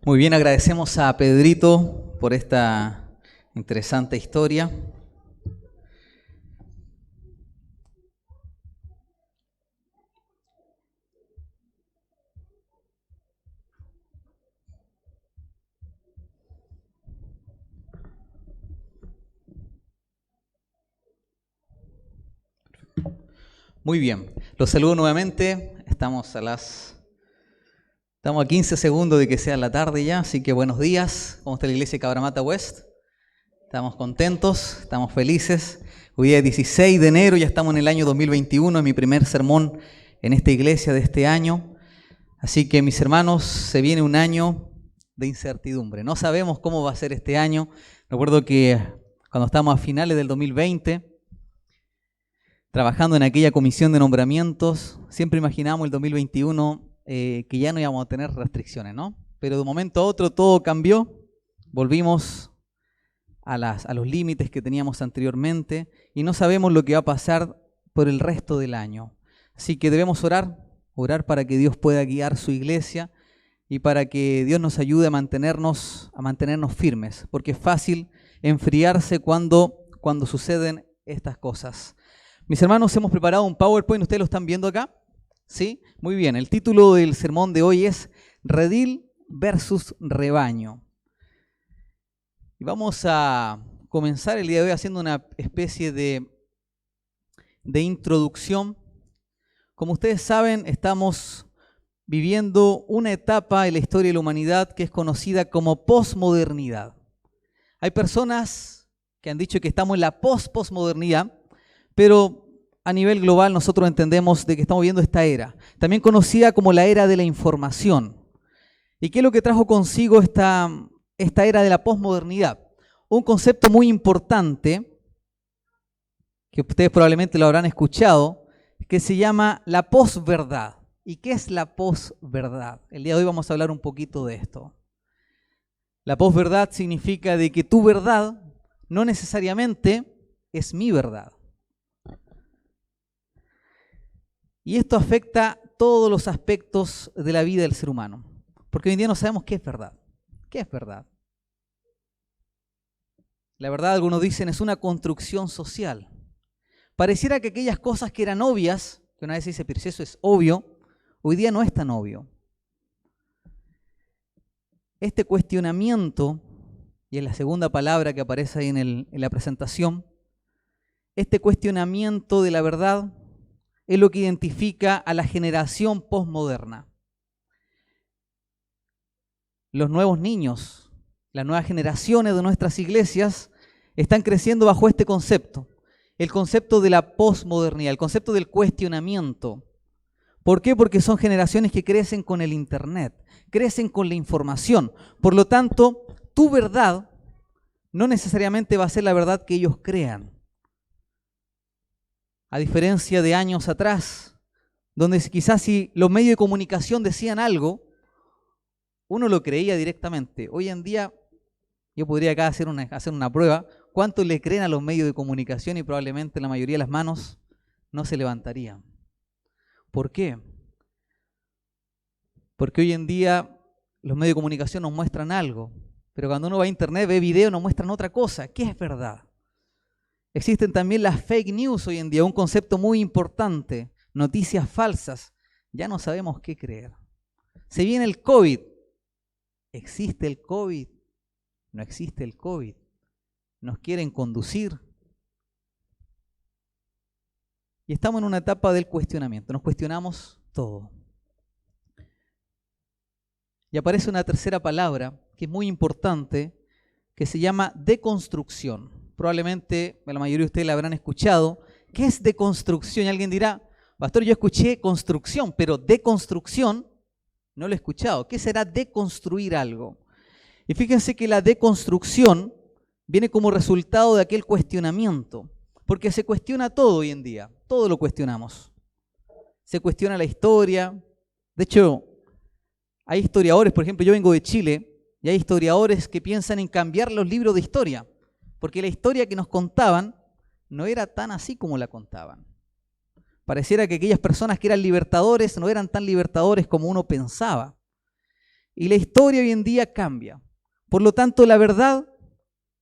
Muy bien, agradecemos a Pedrito por esta interesante historia. Muy bien, los saludo nuevamente. Estamos a 15 segundos de que sea la tarde ya, así que buenos días. ¿Cómo está la iglesia de Cabramatta West? Estamos contentos, estamos felices. Hoy día es 16 de enero, ya estamos en el año 2021, es mi primer sermón en esta iglesia de este año. Así que, mis hermanos, se viene un año de incertidumbre. No sabemos cómo va a ser este año. Recuerdo que cuando estábamos a finales del 2020, trabajando en aquella comisión de nombramientos, siempre imaginábamos el 2021 que ya no íbamos a tener restricciones, ¿no? Pero de un momento a otro todo cambió, volvimos a los límites que teníamos anteriormente y no sabemos lo que va a pasar por el resto del año. Así que debemos orar para que Dios pueda guiar su iglesia y para que Dios nos ayude a mantenernos firmes, porque es fácil enfriarse cuando suceden estas cosas. Mis hermanos, hemos preparado un PowerPoint, ¿ustedes lo están viendo acá? ¿Sí? Muy bien, el título del sermón de hoy es Redil versus Rebaño. Y vamos a comenzar el día de hoy haciendo una especie de introducción. Como ustedes saben, estamos viviendo una etapa en la historia de la humanidad que es conocida como posmodernidad. Hay personas que han dicho que estamos en la posmodernidad, pero a nivel global nosotros entendemos de que estamos viviendo esta era, también conocida como la era de la información. ¿Y qué es lo que trajo consigo esta era de la posmodernidad? Un concepto muy importante, que ustedes probablemente lo habrán escuchado, que se llama la posverdad. ¿Y qué es la posverdad? El día de hoy vamos a hablar un poquito de esto. La posverdad significa de que tu verdad no necesariamente es mi verdad. Y esto afecta todos los aspectos de la vida del ser humano. Porque hoy en día no sabemos qué es verdad. ¿Qué es verdad? La verdad, algunos dicen, es una construcción social. Pareciera que aquellas cosas que eran obvias, que una vez se dice, pero si eso es obvio, hoy día no es tan obvio. Este cuestionamiento, y es la segunda palabra que aparece ahí en la presentación, este cuestionamiento de la verdad es lo que identifica a la generación posmoderna. Los nuevos niños, las nuevas generaciones de nuestras iglesias están creciendo bajo este concepto, el concepto de la posmodernidad, el concepto del cuestionamiento. ¿Por qué? Porque son generaciones que crecen con el internet, crecen con la información. Por lo tanto, tu verdad no necesariamente va a ser la verdad que ellos crean. A diferencia de años atrás, donde quizás si los medios de comunicación decían algo, uno lo creía directamente. Hoy en día, yo podría acá hacer una prueba, ¿cuántos le creen a los medios de comunicación? Y probablemente la mayoría de las manos no se levantarían. ¿Por qué? Porque hoy en día los medios de comunicación nos muestran algo, pero cuando uno va a internet, ve video, nos muestran otra cosa. ¿Qué es verdad? Existen también las fake news hoy en día, un concepto muy importante, noticias falsas. Ya no sabemos qué creer. Se viene el COVID. ¿Existe el COVID? No existe el COVID. Nos quieren conducir. Y estamos en una etapa del cuestionamiento. Nos cuestionamos todo. Y aparece una tercera palabra que es muy importante, que se llama deconstrucción. Probablemente la mayoría de ustedes la habrán escuchado. ¿Qué es deconstrucción? Y alguien dirá, pastor, yo escuché construcción, pero deconstrucción no lo he escuchado. ¿Qué será deconstruir algo? Y fíjense que la deconstrucción viene como resultado de aquel cuestionamiento, porque se cuestiona todo hoy en día, todo lo cuestionamos. Se cuestiona la historia. De hecho, hay historiadores, por ejemplo, yo vengo de Chile, y hay historiadores que piensan en cambiar los libros de historia, porque la historia que nos contaban no era tan así como la contaban. Pareciera que aquellas personas que eran libertadores no eran tan libertadores como uno pensaba. Y la historia hoy en día cambia. Por lo tanto, la verdad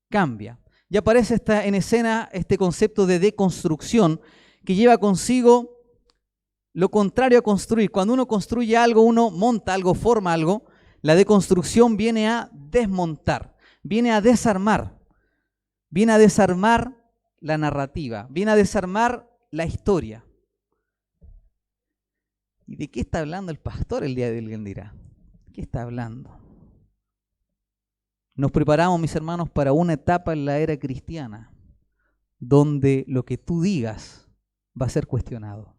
cambia. Y aparece en escena este concepto de deconstrucción que lleva consigo lo contrario a construir. Cuando uno construye algo, uno monta algo, forma algo. La deconstrucción viene a desmontar, viene a desarmar la narrativa, viene a desarmar la historia. ¿Y de qué está hablando el pastor el día de hoy? Alguien dirá. ¿Qué está hablando? Nos preparamos, mis hermanos, para una etapa en la era cristiana donde lo que tú digas va a ser cuestionado,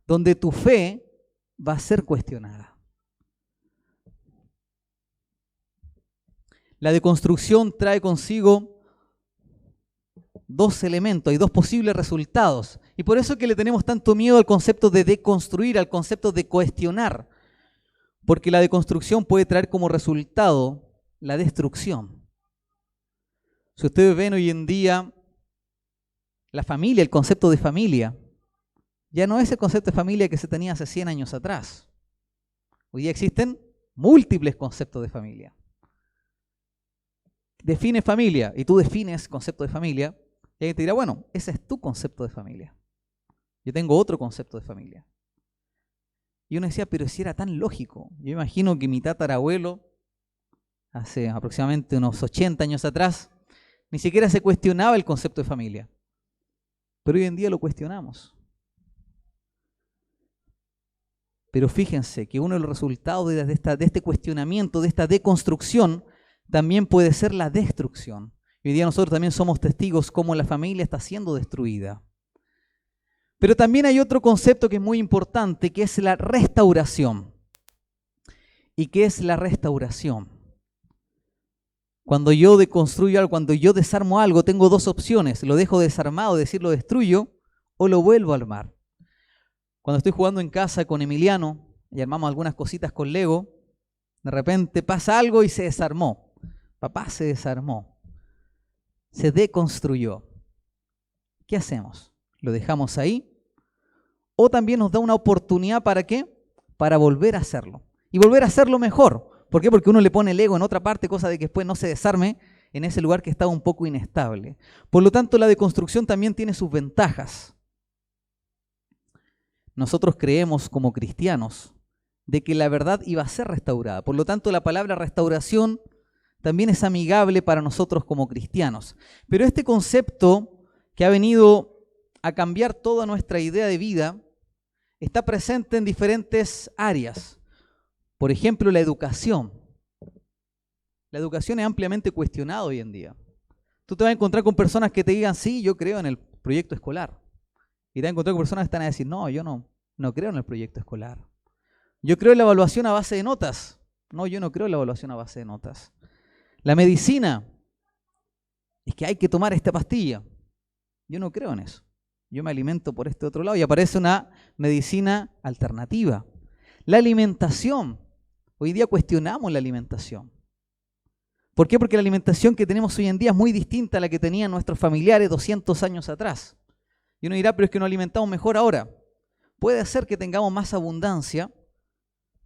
donde tu fe va a ser cuestionada. La deconstrucción trae consigo dos elementos, hay dos posibles resultados. Y por eso es que le tenemos tanto miedo al concepto de deconstruir, al concepto de cuestionar. Porque la deconstrucción puede traer como resultado la destrucción. Si ustedes ven hoy en día la familia, el concepto de familia, ya no es el concepto de familia que se tenía hace 100 años atrás. Hoy día existen múltiples conceptos de familia. Define familia y tú defines concepto de familia y alguien te dirá, bueno, ese es tu concepto de familia. Yo tengo otro concepto de familia. Y uno decía, pero si era tan lógico. Yo imagino que mi tatarabuelo, hace aproximadamente unos 80 años atrás, ni siquiera se cuestionaba el concepto de familia. Pero hoy en día lo cuestionamos. Pero fíjense que uno de los resultados de este cuestionamiento, de esta deconstrucción, también puede ser la destrucción. Hoy día nosotros también somos testigos cómo la familia está siendo destruida. Pero también hay otro concepto que es muy importante, que es la restauración. ¿Y qué es la restauración? Cuando yo deconstruyo algo, cuando yo desarmo algo, tengo dos opciones. Lo dejo desarmado, es decir, lo destruyo, o lo vuelvo a armar. Cuando estoy jugando en casa con Emiliano y armamos algunas cositas con Lego, de repente pasa algo y se desarmó. Papá se desarmó. Se deconstruyó. ¿Qué hacemos? ¿Lo dejamos ahí? ¿O también nos da una oportunidad para qué? Para volver a hacerlo. Y volver a hacerlo mejor. ¿Por qué? Porque uno le pone el ego en otra parte, cosa de que después no se desarme en ese lugar que estaba un poco inestable. Por lo tanto, la deconstrucción también tiene sus ventajas. Nosotros creemos como cristianos de que la verdad iba a ser restaurada. Por lo tanto, la palabra restauración también es amigable para nosotros como cristianos. Pero este concepto que ha venido a cambiar toda nuestra idea de vida está presente en diferentes áreas. Por ejemplo, la educación. La educación es ampliamente cuestionada hoy en día. Tú te vas a encontrar con personas que te digan, sí, yo creo en el proyecto escolar. Y te vas a encontrar con personas que están a decir, no, yo no creo en el proyecto escolar. Yo creo en la evaluación a base de notas. No, yo no creo en la evaluación a base de notas. La medicina, es que hay que tomar esta pastilla. Yo no creo en eso. Yo me alimento por este otro lado y aparece una medicina alternativa. La alimentación. Hoy día cuestionamos la alimentación. ¿Por qué? Porque la alimentación que tenemos hoy en día es muy distinta a la que tenían nuestros familiares 200 años atrás. Y uno dirá, pero es que nos alimentamos mejor ahora. Puede ser que tengamos más abundancia,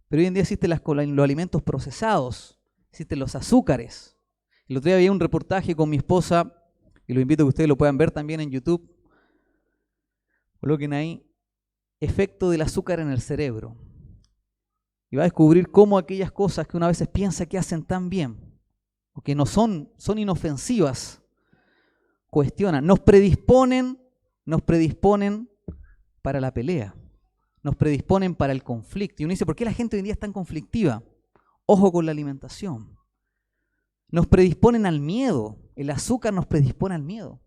pero hoy en día existen los alimentos procesados, existen los azúcares. El otro día había un reportaje con mi esposa, y lo invito a que ustedes lo puedan ver también en YouTube. Coloquen ahí, efecto del azúcar en el cerebro. Y va a descubrir cómo aquellas cosas que uno a veces piensa que hacen tan bien, o que no son inofensivas, cuestionan, nos predisponen para la pelea, nos predisponen para el conflicto. Y uno dice, ¿por qué la gente hoy en día es tan conflictiva? Ojo con la alimentación. Nos predisponen al miedo. El azúcar nos predispone al miedo.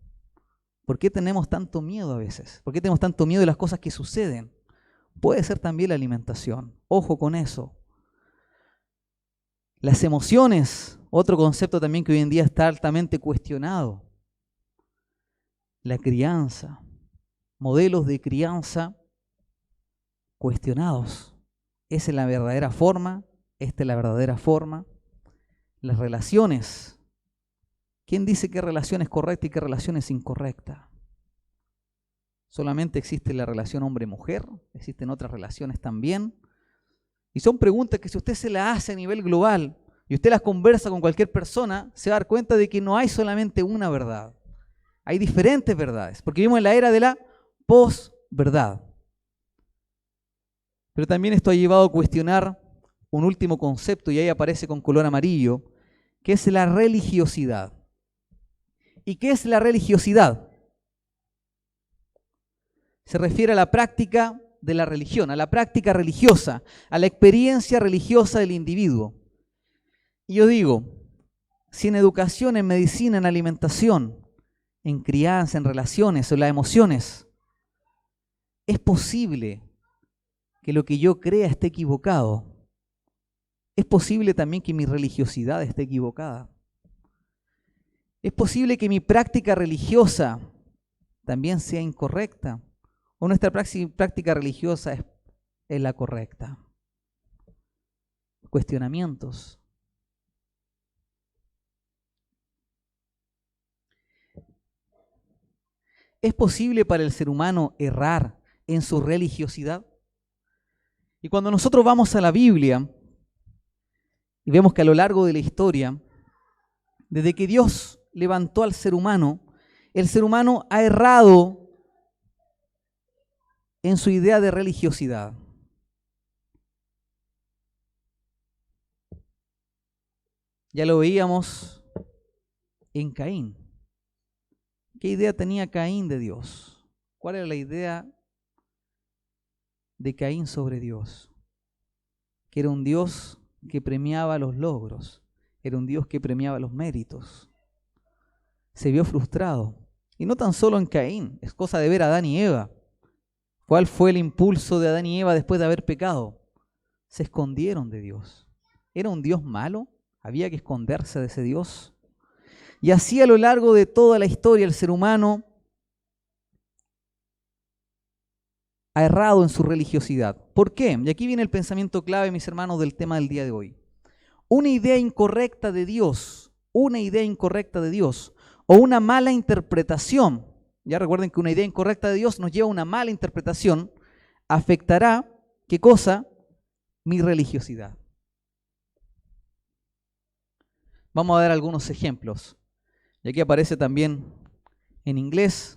¿Por qué tenemos tanto miedo a veces? ¿Por qué tenemos tanto miedo de las cosas que suceden? Puede ser también la alimentación. Ojo con eso. Las emociones, otro concepto también que hoy en día está altamente cuestionado. La crianza, modelos de crianza cuestionados. ¿Esa es la verdadera forma? ¿Esta es la verdadera forma? Las relaciones. ¿Quién dice qué relación es correcta y qué relación es incorrecta? Solamente existe la relación hombre-mujer, existen otras relaciones también. Y son preguntas que si usted se las hace a nivel global y usted las conversa con cualquier persona, se va a dar cuenta de que no hay solamente una verdad. Hay diferentes verdades, porque vivimos en la era de la posverdad. Pero también esto ha llevado a cuestionar un último concepto, y ahí aparece con color amarillo, que es la religiosidad. ¿Y qué es la religiosidad? Se refiere a la práctica de la religión, a la práctica religiosa, a la experiencia religiosa del individuo. Y yo digo, si en educación, en medicina, en alimentación, en crianza, en relaciones, en las emociones, es posible que lo que yo crea esté equivocado, es posible también que mi religiosidad esté equivocada. Es posible que mi práctica religiosa también sea incorrecta, o nuestra práctica religiosa es la correcta. Cuestionamientos. ¿Es posible para el ser humano errar en su religiosidad? Y cuando nosotros vamos a la Biblia y vemos que a lo largo de la historia, desde que Dios levantó al ser humano, el ser humano ha errado en su idea de religiosidad. Ya lo veíamos en Caín. ¿Qué idea tenía Caín de Dios? ¿Cuál era la idea de Caín sobre Dios? Que era un Dios que premiaba los logros, era un Dios que premiaba los méritos. Se vio frustrado. Y no tan solo en Caín, es cosa de ver a Adán y Eva. ¿Cuál fue el impulso de Adán y Eva después de haber pecado? Se escondieron de Dios. ¿Era un Dios malo? ¿Había que esconderse de ese Dios? Y así a lo largo de toda la historia el ser humano ha errado en su religiosidad. ¿Por qué? Y aquí viene el pensamiento clave, mis hermanos, del tema del día de hoy. Una idea incorrecta de Dios, o una mala interpretación. Ya recuerden que una idea incorrecta de Dios nos lleva a una mala interpretación, afectará, ¿qué cosa? Mi religiosidad. Vamos a dar algunos ejemplos. Y aquí aparece también en inglés,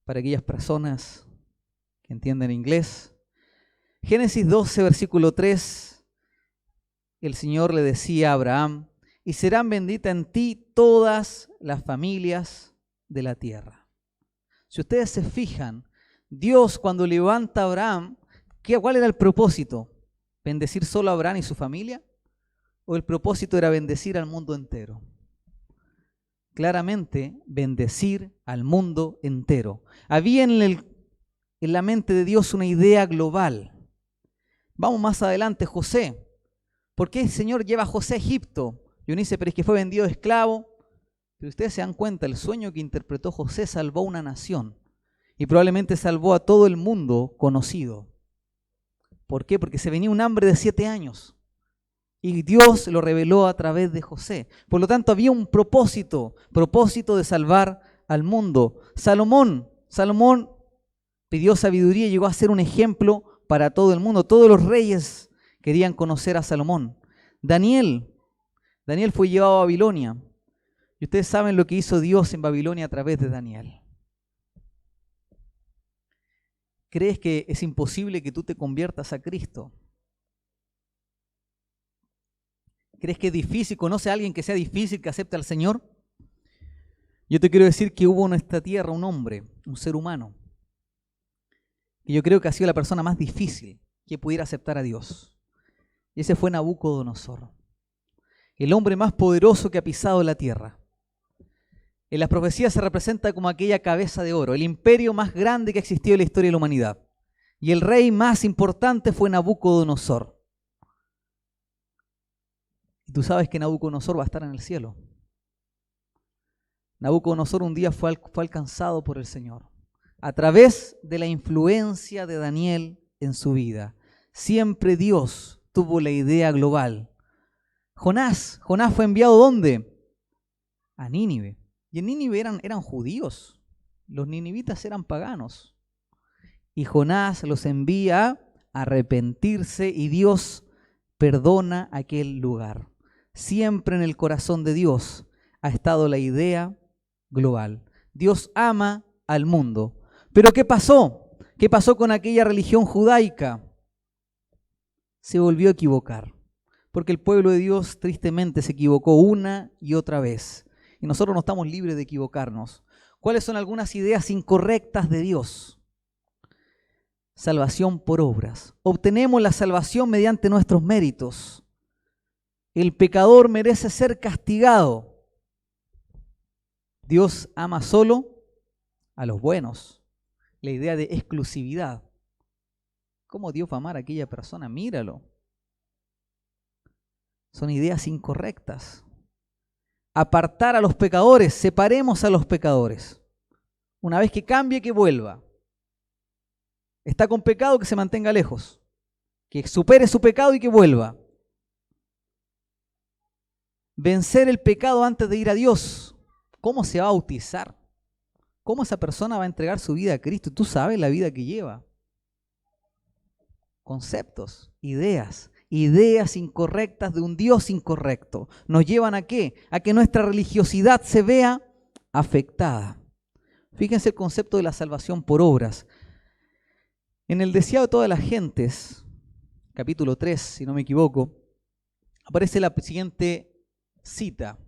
para aquellas personas que entienden inglés. Génesis 12, versículo 3, el Señor le decía a Abraham, y serán benditas en ti todas las familias de la tierra. Si ustedes se fijan, Dios cuando levanta a Abraham, ¿cuál era el propósito? ¿Bendecir solo a Abraham y su familia? ¿O el propósito era bendecir al mundo entero? Claramente, bendecir al mundo entero. Había en la mente de Dios una idea global. Vamos más adelante, José. ¿Por qué el Señor lleva a José a Egipto? Y uno dice, pero es que fue vendido esclavo. Pero ustedes se dan cuenta, el sueño que interpretó José salvó una nación. Y probablemente salvó a todo el mundo conocido. ¿Por qué? Porque se venía un hambre de 7 años. Y Dios lo reveló a través de José. Por lo tanto, había un propósito de salvar al mundo. Salomón pidió sabiduría y llegó a ser un ejemplo para todo el mundo. Todos los reyes querían conocer a Salomón. Daniel fue llevado a Babilonia. Y ustedes saben lo que hizo Dios en Babilonia a través de Daniel. ¿Crees que es imposible que tú te conviertas a Cristo? ¿Crees que es difícil? ¿Conoce a alguien que sea difícil que acepte al Señor? Yo te quiero decir que hubo en esta tierra un hombre, un ser humano, y yo creo que ha sido la persona más difícil que pudiera aceptar a Dios. Y ese fue Nabucodonosor, el hombre más poderoso que ha pisado la tierra. En las profecías se representa como aquella cabeza de oro, el imperio más grande que ha existido en la historia de la humanidad. Y el rey más importante fue Nabucodonosor. Y tú sabes que Nabucodonosor va a estar en el cielo. Nabucodonosor un día fue alcanzado por el Señor a través de la influencia de Daniel en su vida. Siempre Dios tuvo la idea global. Jonás fue enviado ¿dónde? A Nínive. Y en Nínive eran judíos. Los ninivitas eran paganos. Y Jonás los envía arrepentirse y Dios perdona aquel lugar. Siempre en el corazón de Dios ha estado la idea global. Dios ama al mundo. ¿Pero qué pasó? ¿Qué pasó con aquella religión judaica? Se volvió a equivocar, porque el pueblo de Dios tristemente se equivocó una y otra vez. Y nosotros no estamos libres de equivocarnos. ¿Cuáles son algunas ideas incorrectas de Dios? Salvación por obras. Obtenemos la salvación mediante nuestros méritos. El pecador merece ser castigado. Dios ama solo a los buenos. La idea de exclusividad. ¿Cómo Dios va a amar a aquella persona? Míralo. Son ideas incorrectas. Apartar a los pecadores, separemos a los pecadores. Una vez que cambie, que vuelva. Está con pecado, que se mantenga lejos. Que supere su pecado y que vuelva. Vencer el pecado antes de ir a Dios. ¿Cómo se va a bautizar? ¿Cómo esa persona va a entregar su vida a Cristo? Tú sabes la vida que lleva. Conceptos, ideas incorrectas de un Dios incorrecto. ¿Nos llevan a qué? A que nuestra religiosidad se vea afectada. Fíjense el concepto de la salvación por obras. En el deseado de todas las gentes, capítulo 3, si no me equivoco, aparece la siguiente cita.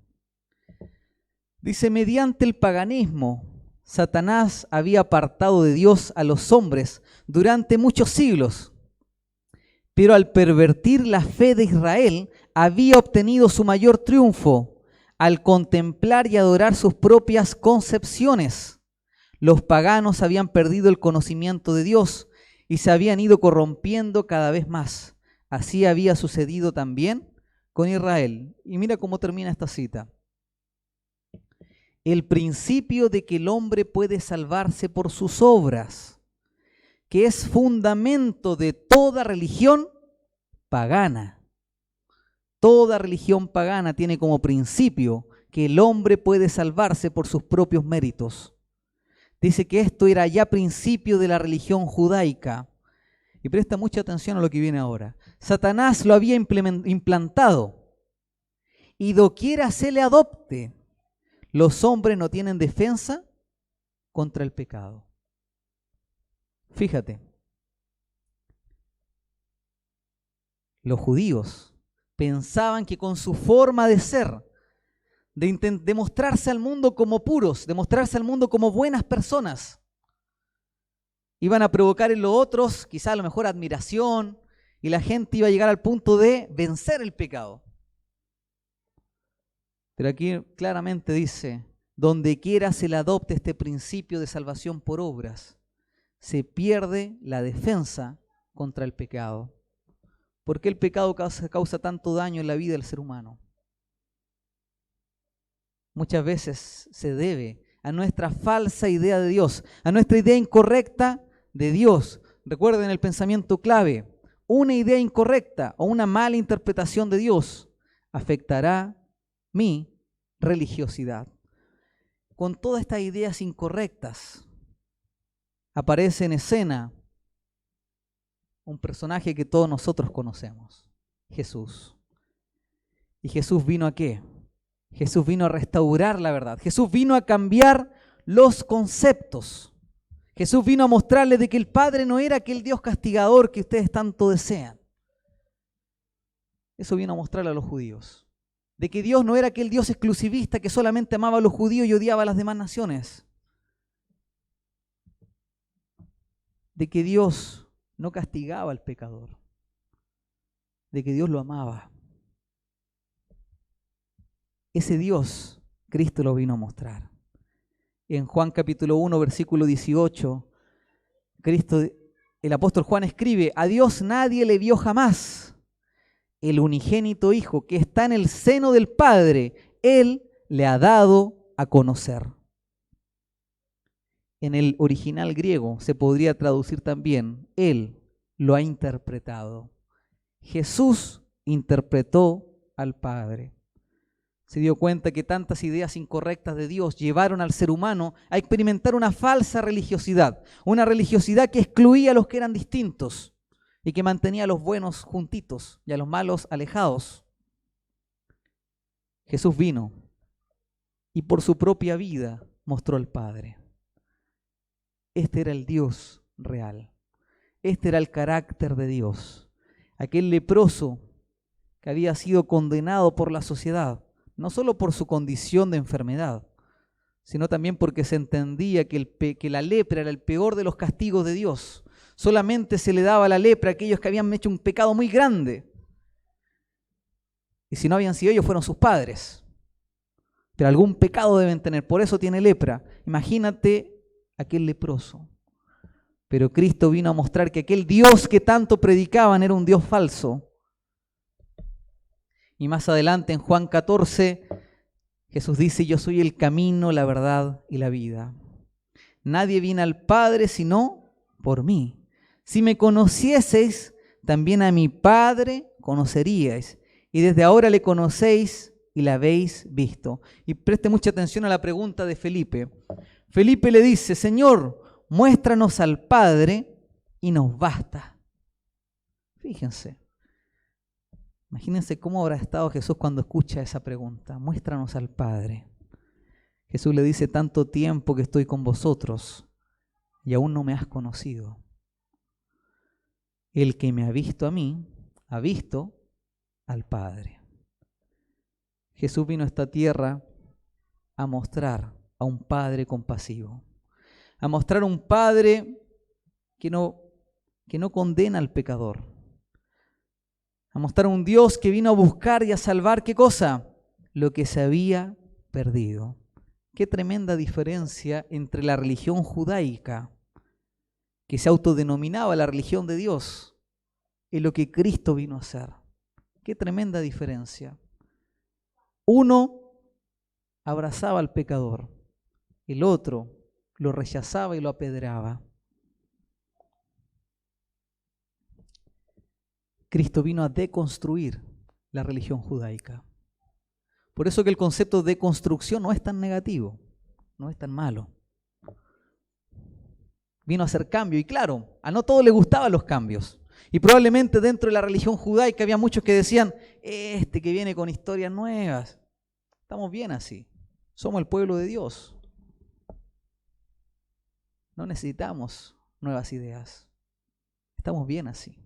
Dice, mediante el paganismo, Satanás había apartado de Dios a los hombres durante muchos siglos, pero al pervertir la fe de Israel, había obtenido su mayor triunfo al contemplar y adorar sus propias concepciones. Los paganos habían perdido el conocimiento de Dios y se habían ido corrompiendo cada vez más. Así había sucedido también con Israel. Y mira cómo termina esta cita. El principio de que el hombre puede salvarse por sus obras, que es fundamento de toda religión pagana. Toda religión pagana tiene como principio que el hombre puede salvarse por sus propios méritos. Dice que esto era ya principio de la religión judaica. Y presta mucha atención a lo que viene ahora. Satanás lo había implantado. Y doquiera se le adopte, los hombres no tienen defensa contra el pecado. Fíjate. Los judíos pensaban que con su forma de ser, de mostrarse al mundo como puros, de mostrarse al mundo como buenas personas, iban a provocar en los otros quizá a lo mejor admiración y la gente iba a llegar al punto de vencer el pecado. Pero aquí claramente dice, donde quiera se le adopte este principio de salvación por obras, se pierde la defensa contra el pecado. ¿Por qué el pecado causa tanto daño en la vida del ser humano? Muchas veces se debe a nuestra falsa idea de Dios, a nuestra idea incorrecta de Dios. Recuerden el pensamiento clave, una idea incorrecta o una mala interpretación de Dios afectará mi religiosidad. Con todas estas ideas incorrectas aparece en escena un personaje que todos nosotros conocemos, Jesús. ¿Y Jesús vino a qué? Jesús vino a restaurar la verdad. Jesús vino a cambiar los conceptos. Jesús vino a mostrarles de que el Padre no era aquel Dios castigador que ustedes tanto desean. Eso vino a mostrarle a los judíos. De que Dios no era aquel Dios exclusivista que solamente amaba a los judíos y odiaba a las demás naciones. De que Dios no castigaba al pecador, de que Dios lo amaba. Ese Dios, Cristo lo vino a mostrar. En Juan capítulo 1, versículo 18, el apóstol Juan escribe, a Dios nadie le vio jamás. El unigénito Hijo que está en el seno del Padre, Él le ha dado a conocer. En el original griego se podría traducir también, Él lo ha interpretado. Jesús interpretó al Padre. Se dio cuenta que tantas ideas incorrectas de Dios llevaron al ser humano a experimentar una falsa religiosidad, una religiosidad que excluía a los que eran distintos. y que mantenía a los buenos juntitos y a los malos alejados. Jesús vino y por su propia vida mostró al Padre. Este era el Dios real. Este era el carácter de Dios. Aquel leproso que había sido condenado por la sociedad, no solo por su condición de enfermedad, sino también porque se entendía que la lepra era el peor de los castigos de Dios. Solamente se le daba la lepra a aquellos que habían hecho un pecado muy grande. Y si no habían sido ellos, fueron sus padres. Pero algún pecado deben tener, por eso tiene lepra. Imagínate aquel leproso. Pero Cristo vino a mostrar que aquel Dios que tanto predicaban era un Dios falso. Y más adelante en Juan 14, Jesús dice: yo soy el camino, la verdad y la vida. Nadie viene al Padre sino por mí. Si me conocieseis, también a mi Padre conoceríais. Y desde ahora le conocéis y la habéis visto. Y preste mucha atención a la pregunta de Felipe. Felipe le dice: Señor, muéstranos al Padre y nos basta. Fíjense. Imagínense cómo habrá estado Jesús cuando escucha esa pregunta. Muéstranos al Padre. Jesús le dice: tanto tiempo que estoy con vosotros y aún no me has conocido. El que me ha visto a mí, ha visto al Padre. Jesús vino a esta tierra a mostrar a un Padre compasivo, a mostrar un Padre que no condena al pecador, a mostrar un Dios que vino a buscar y a salvar, ¿qué cosa? Lo que se había perdido. Qué tremenda diferencia entre la religión judaica, que se autodenominaba la religión de Dios, y lo que Cristo vino a hacer. Qué tremenda diferencia. Uno abrazaba al pecador, el otro lo rechazaba y lo apedreaba. Cristo vino a deconstruir la religión judaica. Por eso que el concepto de construcción no es tan negativo, no es tan malo. Vino a hacer cambio y claro, a no todos les gustaban los cambios. Y probablemente dentro de la religión judaica había muchos que decían: que viene con historias nuevas. Estamos bien así, somos el pueblo de Dios. No necesitamos nuevas ideas, estamos bien así.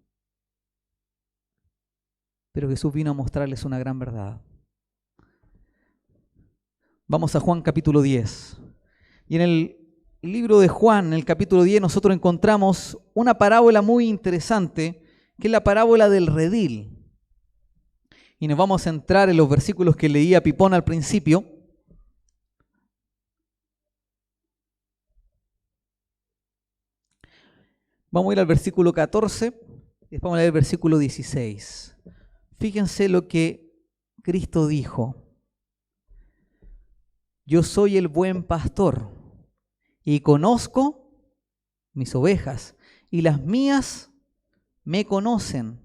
Pero Jesús vino a mostrarles una gran verdad. Vamos a Juan capítulo 10. Y en el libro de Juan, en el capítulo 10, nosotros encontramos una parábola muy interesante, que es la parábola del redil. Y nos vamos a centrar en los versículos que leía Pipón al principio. Vamos a ir al versículo 14, y después vamos a leer el versículo 16. Fíjense lo que Cristo dijo: yo soy el buen pastor y conozco mis ovejas y las mías me conocen.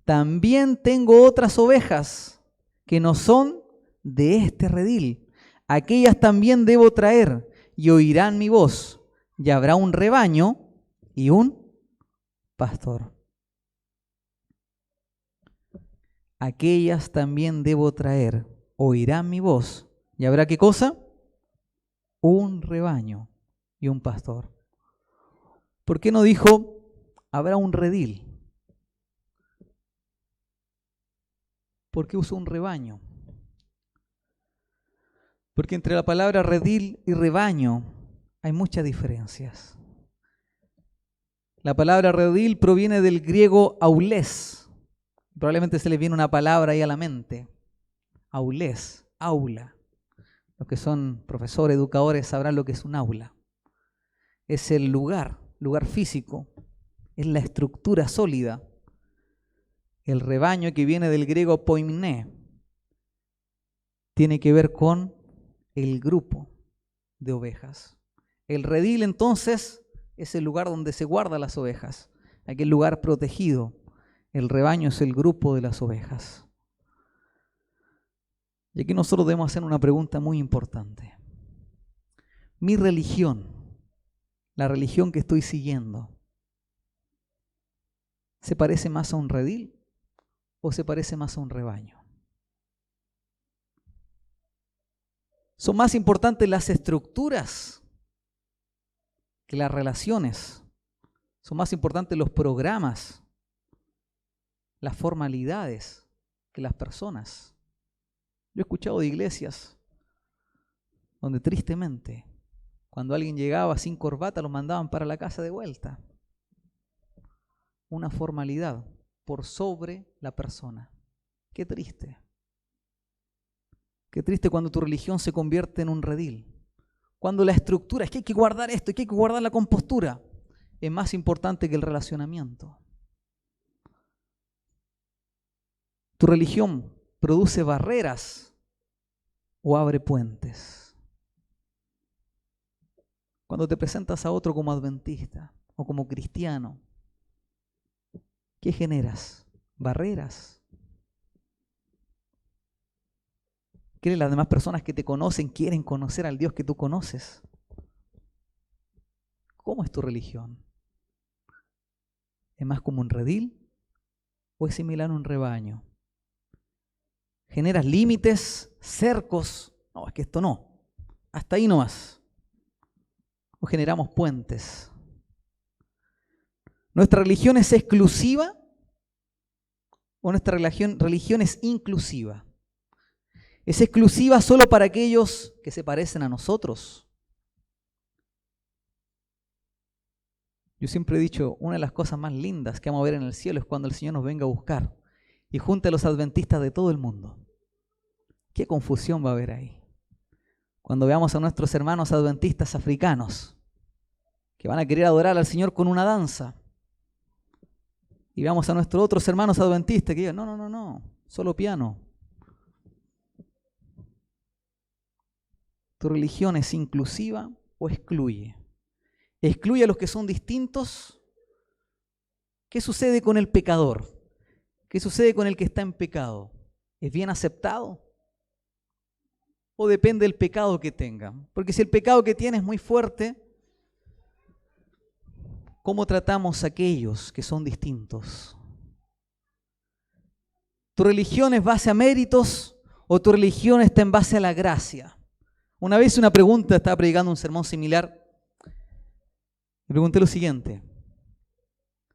También tengo otras ovejas que no son de este redil. Aquellas también debo traer y oirán mi voz, y habrá un rebaño y un pastor. Aquellas también debo traer, oirán mi voz, y habrá ¿qué cosa? Un rebaño y un pastor. ¿Por qué no dijo habrá un redil? ¿Por qué usó un rebaño? Porque entre la palabra redil y rebaño hay muchas diferencias. La palabra redil proviene del griego aulés. Probablemente se les viene una palabra ahí a la mente. Aulés, aula. Los que son profesores, educadores sabrán lo que es un aula. Es el lugar físico, es la estructura sólida. El rebaño, que viene del griego poimné, tiene que ver con el grupo de ovejas. El redil entonces es el lugar donde se guardan las ovejas, aquel lugar protegido. El rebaño es el grupo de las ovejas. Y aquí nosotros debemos hacer una pregunta muy importante. Mi religión, la religión que estoy siguiendo, ¿Se parece más a un redil o se parece más a un rebaño? ¿Son más importantes las estructuras que las relaciones? ¿Son más importantes los programas, las formalidades que las personas? Yo he escuchado de iglesias donde tristemente, cuando alguien llegaba sin corbata, lo mandaban para la casa de vuelta. Una formalidad por sobre la persona. Qué triste. Qué triste cuando tu religión se convierte en un redil. Cuando la estructura, es que hay que guardar esto, es que hay que guardar la compostura, es más importante que el relacionamiento. Tu religión produce barreras o abre puentes. Cuando te presentas a otro como adventista o como cristiano, ¿qué generas? Barreras. ¿Quieres las demás personas que te conocen quieren conocer al Dios que tú conoces? ¿Cómo es tu religión? ¿Es más como un redil o es similar a un rebaño? ¿Generas límites, cercos? No, es que esto no. Hasta ahí nomás. ¿O generamos puentes? ¿Nuestra religión es exclusiva o nuestra religión es inclusiva? ¿Es exclusiva solo para aquellos que se parecen a nosotros? Yo siempre he dicho, una de las cosas más lindas que vamos a ver en el cielo es cuando el Señor nos venga a buscar y junte a los adventistas de todo el mundo. ¿Qué confusión va a haber ahí? Cuando veamos a nuestros hermanos adventistas africanos que van a querer adorar al Señor con una danza y veamos a nuestros otros hermanos adventistas que digan, no, solo piano. ¿Tu religión es inclusiva o excluye? ¿Excluye a los que son distintos? ¿Qué sucede con el pecador? ¿Qué sucede con el que está en pecado? ¿Es bien aceptado? ¿O depende del pecado que tenga? Porque si el pecado que tiene es muy fuerte, ¿cómo tratamos a aquellos que son distintos? ¿Tu religión es base a méritos o tu religión está en base a la gracia? Una vez una pregunta, estaba predicando un sermón similar, me pregunté lo siguiente: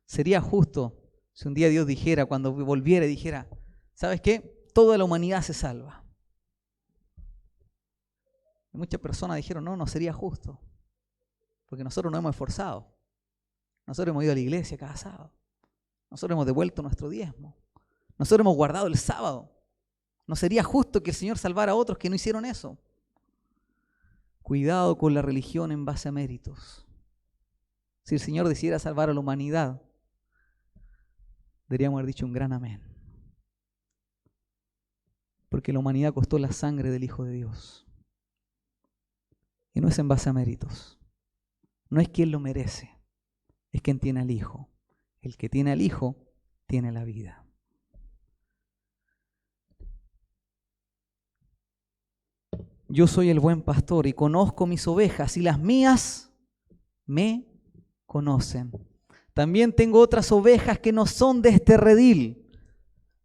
¿sería justo si un día Dios dijera, cuando volviera, dijera, ¿sabes qué? Toda la humanidad se salva? Y muchas personas dijeron, no sería justo, porque nosotros nos hemos esforzado, nosotros hemos ido a la iglesia cada sábado, nosotros hemos devuelto nuestro diezmo, nosotros hemos guardado el sábado, no sería justo que el Señor salvara a otros que no hicieron eso. Cuidado con la religión en base a méritos. Si el Señor decidiera salvar a la humanidad, deberíamos haber dicho un gran amén. Porque la humanidad costó la sangre del Hijo de Dios. Y no es en base a méritos. No es quien lo merece, es quien tiene al Hijo. El que tiene al Hijo tiene la vida. Yo soy el buen pastor y conozco mis ovejas y las mías me conocen. También tengo otras ovejas que no son de este redil,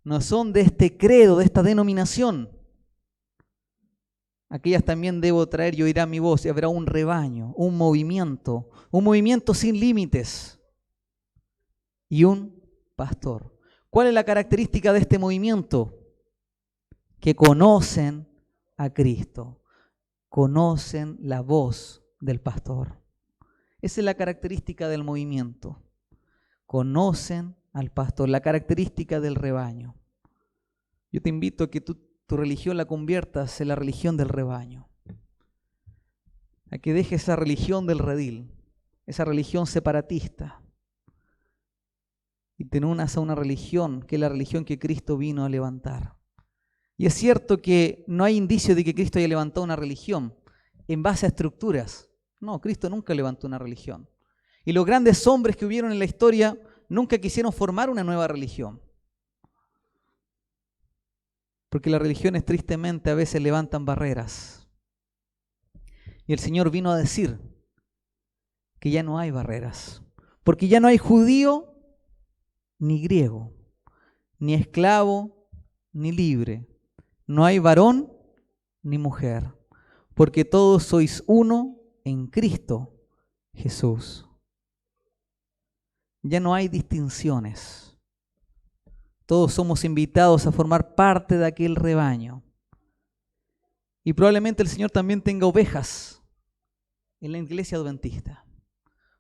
no son de este credo, de esta denominación. Aquellas también debo traer y oirá mi voz y habrá un rebaño, un movimiento sin límites y un pastor. ¿Cuál es la característica de este movimiento? Que conocen a Cristo, conocen la voz del pastor. Esa es la característica del movimiento. Conocen al pastor, la característica del rebaño. Yo te invito a que tu religión la conviertas en la religión del rebaño. A que dejes esa religión del redil, esa religión separatista, y te unas a una religión que es la religión que Cristo vino a levantar. Y es cierto que no hay indicio de que Cristo haya levantado una religión en base a estructuras. No, Cristo nunca levantó una religión. Y los grandes hombres que hubieron en la historia nunca quisieron formar una nueva religión. Porque las religiones tristemente a veces levantan barreras. Y el Señor vino a decir que ya no hay barreras. Porque ya no hay judío ni griego, ni esclavo, ni libre. No hay varón ni mujer, porque todos sois uno en Cristo Jesús. Ya no hay distinciones. Todos somos invitados a formar parte de aquel rebaño. Y probablemente el Señor también tenga ovejas en la iglesia adventista.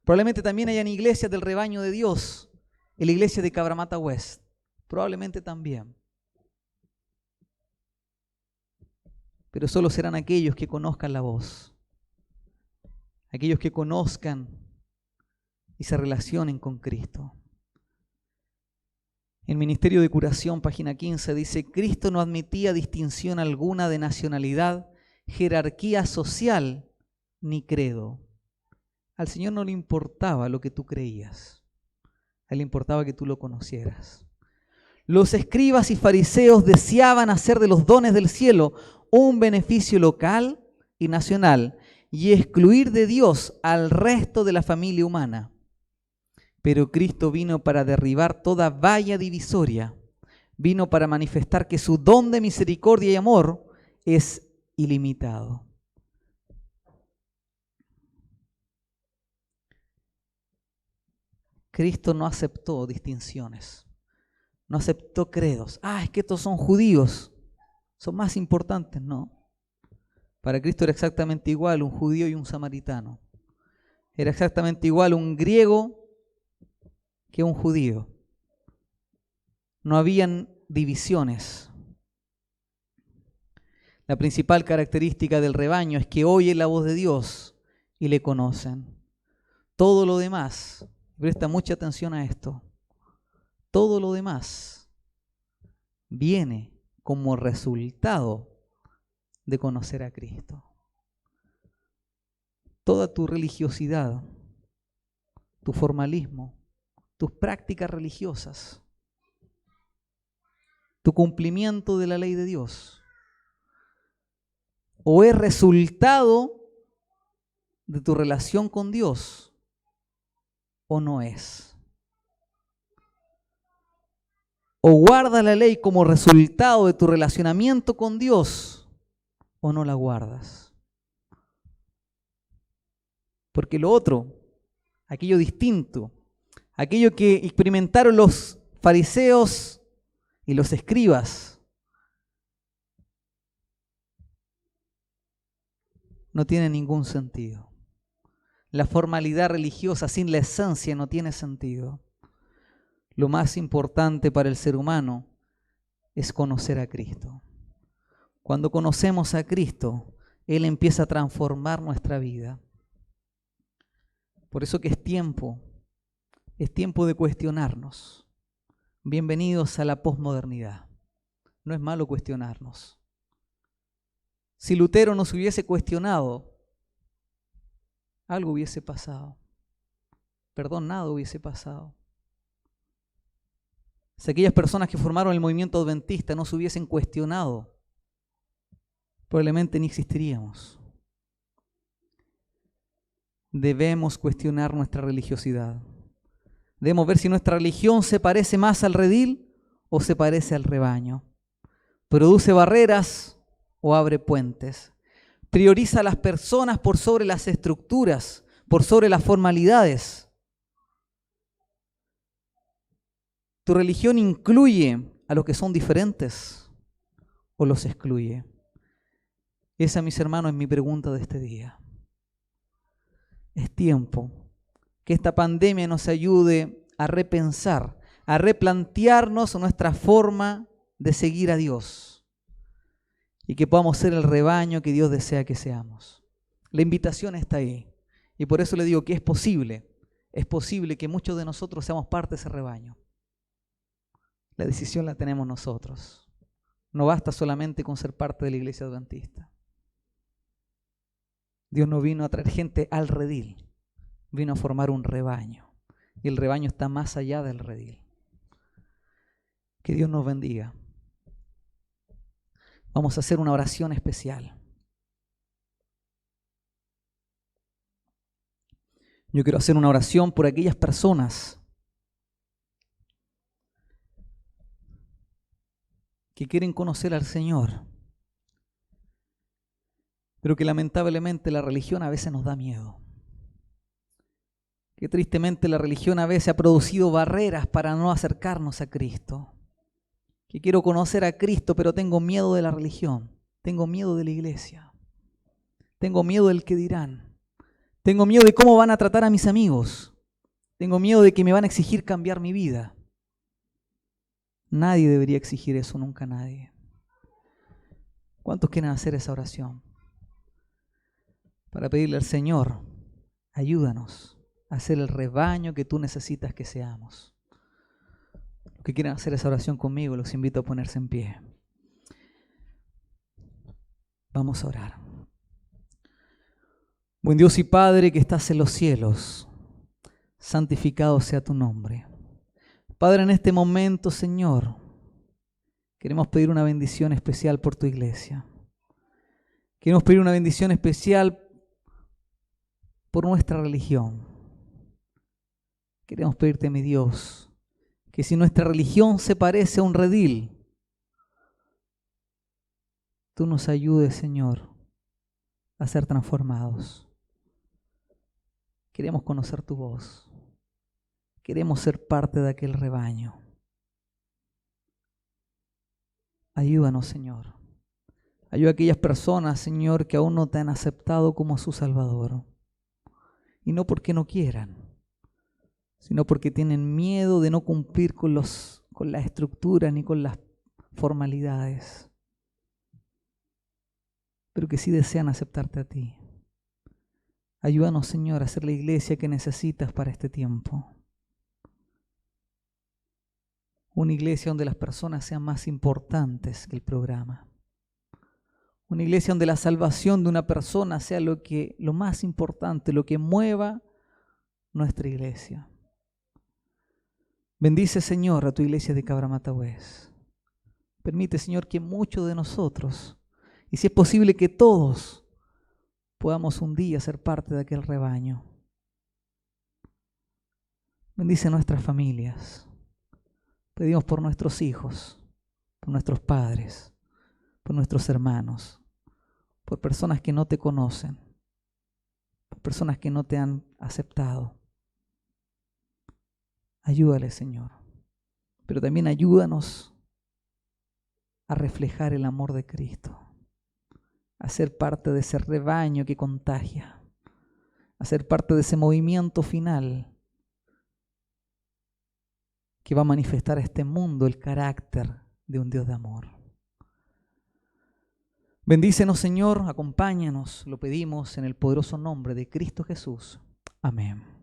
Probablemente también hayan iglesias del rebaño de Dios en la iglesia de Cabramatta West. Probablemente también. Pero solo serán aquellos que conozcan la voz. Aquellos que conozcan y se relacionen con Cristo. El Ministerio de Curación, página 15, dice: Cristo no admitía distinción alguna de nacionalidad, jerarquía social ni credo. Al Señor no le importaba lo que tú creías. A Él le importaba que tú lo conocieras. Los escribas y fariseos deseaban hacer de los dones del cielo un beneficio local y nacional y excluir de Dios al resto de la familia humana. Pero Cristo vino para derribar toda valla divisoria. Vino para manifestar que su don de misericordia y amor es ilimitado. Cristo no aceptó distinciones. No aceptó credos. Es que estos son judíos. Son más importantes. No. Para Cristo era exactamente igual un judío y un samaritano. Era exactamente igual un griego que un judío. No habían divisiones. La principal característica del rebaño es que oyen la voz de Dios y le conocen. Todo lo demás, presta mucha atención a esto, todo lo demás viene como resultado de conocer a Cristo. Toda tu religiosidad, tu formalismo, tus prácticas religiosas, tu cumplimiento de la ley de Dios, o es resultado de tu relación con Dios, o no es. O guardas la ley como resultado de tu relacionamiento con Dios, o no la guardas. Porque lo otro, aquello distinto, aquello que experimentaron los fariseos y los escribas, no tiene ningún sentido. La formalidad religiosa sin la esencia no tiene sentido. Lo más importante para el ser humano es conocer a Cristo. Cuando conocemos a Cristo, Él empieza a transformar nuestra vida. Por eso que es tiempo de cuestionarnos. Bienvenidos a la posmodernidad. No es malo cuestionarnos. Si Lutero nos hubiese cuestionado, algo hubiese pasado. Perdón, nada hubiese pasado. Si aquellas personas que formaron el movimiento adventista no se hubiesen cuestionado, probablemente ni existiríamos. Debemos cuestionar nuestra religiosidad. Debemos ver si nuestra religión se parece más al redil o se parece al rebaño. Produce barreras o abre puentes. Prioriza a las personas por sobre las estructuras, por sobre las formalidades. ¿Tu religión incluye a los que son diferentes o los excluye? Esa, mis hermanos, es mi pregunta de este día. Es tiempo que esta pandemia nos ayude a repensar, a replantearnos nuestra forma de seguir a Dios y que podamos ser el rebaño que Dios desea que seamos. La invitación está ahí y por eso le digo que es posible que muchos de nosotros seamos parte de ese rebaño. La decisión la tenemos nosotros. No basta solamente con ser parte de la iglesia adventista. Dios no vino a traer gente al redil, vino a formar un rebaño. Y el rebaño está más allá del redil. Que Dios nos bendiga. Vamos a hacer una oración especial. Yo quiero hacer una oración por aquellas personas que quieren conocer al Señor, pero que lamentablemente la religión a veces nos da miedo. Que tristemente la religión a veces ha producido barreras para no acercarnos a Cristo. Que quiero conocer a Cristo, pero tengo miedo de la religión, tengo miedo de la iglesia, tengo miedo del que dirán, tengo miedo de cómo van a tratar a mis amigos, tengo miedo de que me van a exigir cambiar mi vida. Nadie debería exigir eso, nunca nadie. ¿Cuántos quieren hacer esa oración? Para pedirle al Señor, ayúdanos a ser el rebaño que tú necesitas que seamos. Los que quieran hacer esa oración conmigo, los invito a ponerse en pie. Vamos a orar. Buen Dios y Padre que estás en los cielos, santificado sea tu nombre. Padre, en este momento, Señor, queremos pedir una bendición especial por tu iglesia. Queremos pedir una bendición especial por nuestra religión. Queremos pedirte, mi Dios, que si nuestra religión se parece a un redil, tú nos ayudes, Señor, a ser transformados. Queremos conocer tu voz. Queremos ser parte de aquel rebaño. Ayúdanos, Señor. Ayuda a aquellas personas, Señor, que aún no te han aceptado como su Salvador. Y no porque no quieran, sino porque tienen miedo de no cumplir con las estructuras ni con las formalidades, pero que sí desean aceptarte a ti. Ayúdanos, Señor, a ser la iglesia que necesitas para este tiempo. Una iglesia donde las personas sean más importantes que el programa. Una iglesia donde la salvación de una persona sea lo más importante, lo que mueva nuestra iglesia. Bendice, Señor, a tu iglesia de Cabramattahués. Permite, Señor, que muchos de nosotros, y si es posible que todos, podamos un día ser parte de aquel rebaño. Bendice nuestras familias. Pedimos por nuestros hijos, por nuestros padres, por nuestros hermanos, por personas que no te conocen, por personas que no te han aceptado. Ayúdales, Señor, pero también ayúdanos a reflejar el amor de Cristo, a ser parte de ese rebaño que contagia, a ser parte de ese movimiento final que va a manifestar a este mundo el carácter de un Dios de amor. Bendícenos, Señor, acompáñanos, lo pedimos en el poderoso nombre de Cristo Jesús. Amén.